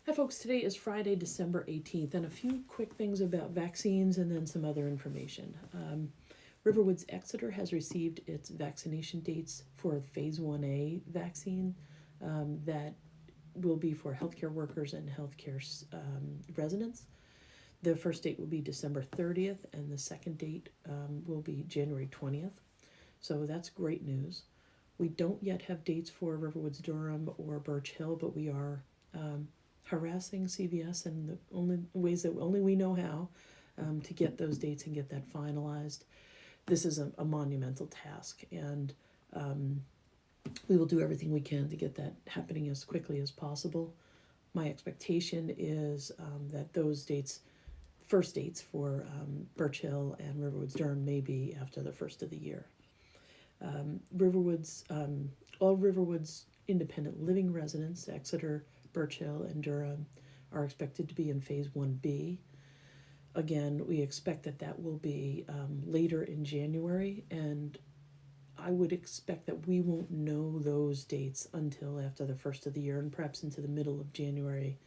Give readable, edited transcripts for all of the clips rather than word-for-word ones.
Hi folks, today is Friday, December 18th, and a few quick things about vaccines and then some other information. Riverwoods Exeter has received its vaccination dates for phase 1A vaccine that will be for healthcare workers and healthcare residents. The first date will be December 30th, and the second date will be January 20th. So that's great news. We don't yet have dates for Riverwoods Durham or Birch Hill, but we are harassing CVS in the only ways that only we know how to get those dates and get that finalized. This is a monumental task, and we will do everything we can to get that happening as quickly as possible. My expectation is that those dates, first dates for Birch Hill and Riverwoods Durham, may be after the first of the year. All Riverwoods independent living residents, Exeter, Birch Hill, and Durham, are expected to be in phase 1B. Again, we expect that will be later in January, and I would expect that we won't know those dates until after the first of the year and perhaps into the middle of January,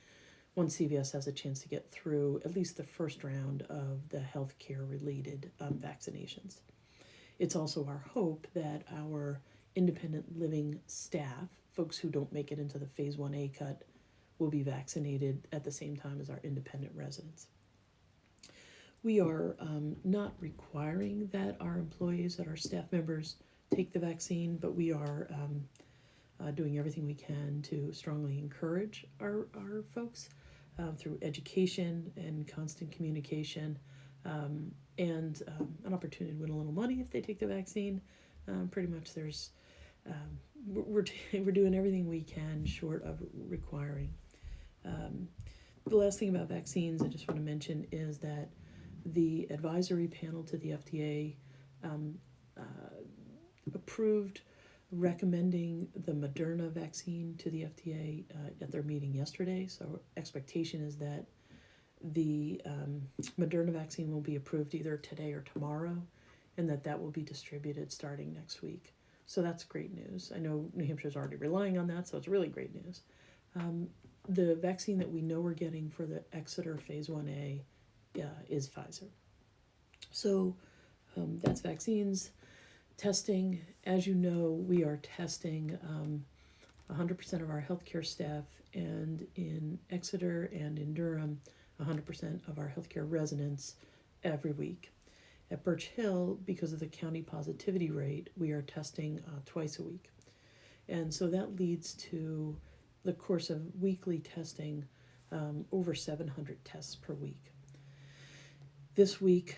once CVS has a chance to get through at least the first round of the healthcare related vaccinations. It's also our hope that our independent living staff, folks who don't make it into the phase 1A cut, will be vaccinated at the same time as our independent residents. We are not requiring that our employees, that our staff members take the vaccine, but we are doing everything we can to strongly encourage our folks through education and constant communication and an opportunity to win a little money if they take the vaccine. Pretty much there's, we're doing everything we can short of requiring. The last thing about vaccines I just want to mention is that the advisory panel to the FDA approved recommending the Moderna vaccine to the FDA at their meeting yesterday. So expectation is that the Moderna vaccine will be approved either today or tomorrow, and that will be distributed starting next week. So that's great news. I know New Hampshire's already relying on that, so it's really great news. The vaccine that we know we're getting for the Exeter phase 1A is Pfizer. So that's vaccines. Testing, as you know, we are testing 100% of our healthcare staff, and in Exeter and in Durham, 100% of our healthcare residents every week. At Birch Hill, because of the county positivity rate, we are testing twice a week. And so that leads to the course of weekly testing, over 700 tests per week. This week,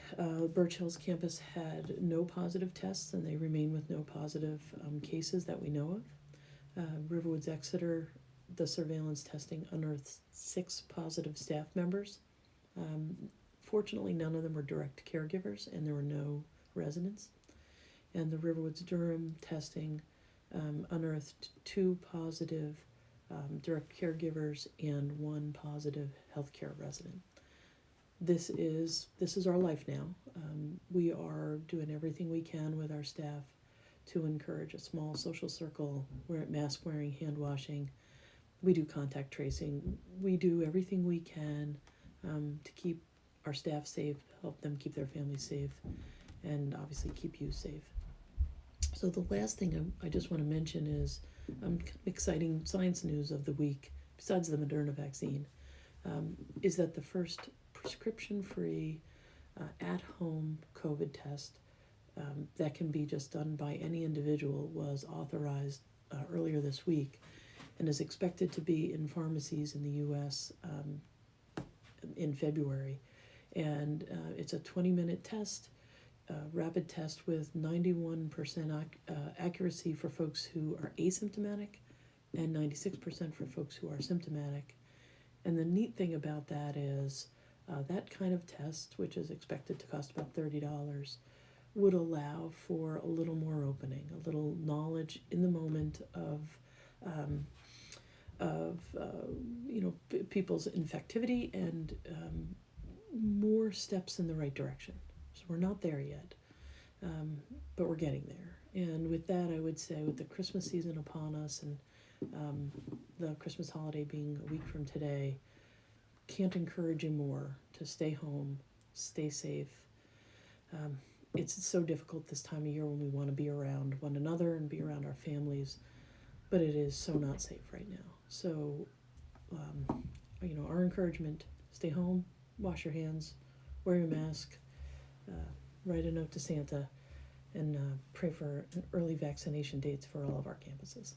Birch Hill's campus had no positive tests, and they remain with no positive cases that we know of. Riverwoods Exeter, the surveillance testing unearthed 6 positive staff members. Fortunately, none of them were direct caregivers, and there were no residents. And the Riverwoods Durham testing unearthed 2 positive direct caregivers and 1 positive healthcare resident. This is our life now. We are doing everything we can with our staff to encourage a small social circle, mask wearing, hand washing. We do contact tracing. We do everything we can to keep our staff safe, help them keep their families safe, and obviously keep you safe. So the last thing I just want to mention is exciting science news of the week, besides the Moderna vaccine, is that the first prescription-free at-home COVID test that can be just done by any individual was authorized earlier this week and is expected to be in pharmacies in the U.S. In February. And it's a 20-minute test, rapid test with 91% accuracy for folks who are asymptomatic and 96% for folks who are symptomatic. And the neat thing about that is that kind of test, which is expected to cost about $30, would allow for a little more opening, a little knowledge in the moment of people's infectivity and more steps in the right direction. So we're not there yet, but we're getting there. And with that, I would say with the Christmas season upon us and the Christmas holiday being a week from today, can't encourage you more to stay home, stay safe. It's so difficult this time of year when we want to be around one another and be around our families, but it is so not safe right now. So, our encouragement, stay home, wash your hands, wear your mask, write a note to Santa, and pray for early vaccination dates for all of our campuses.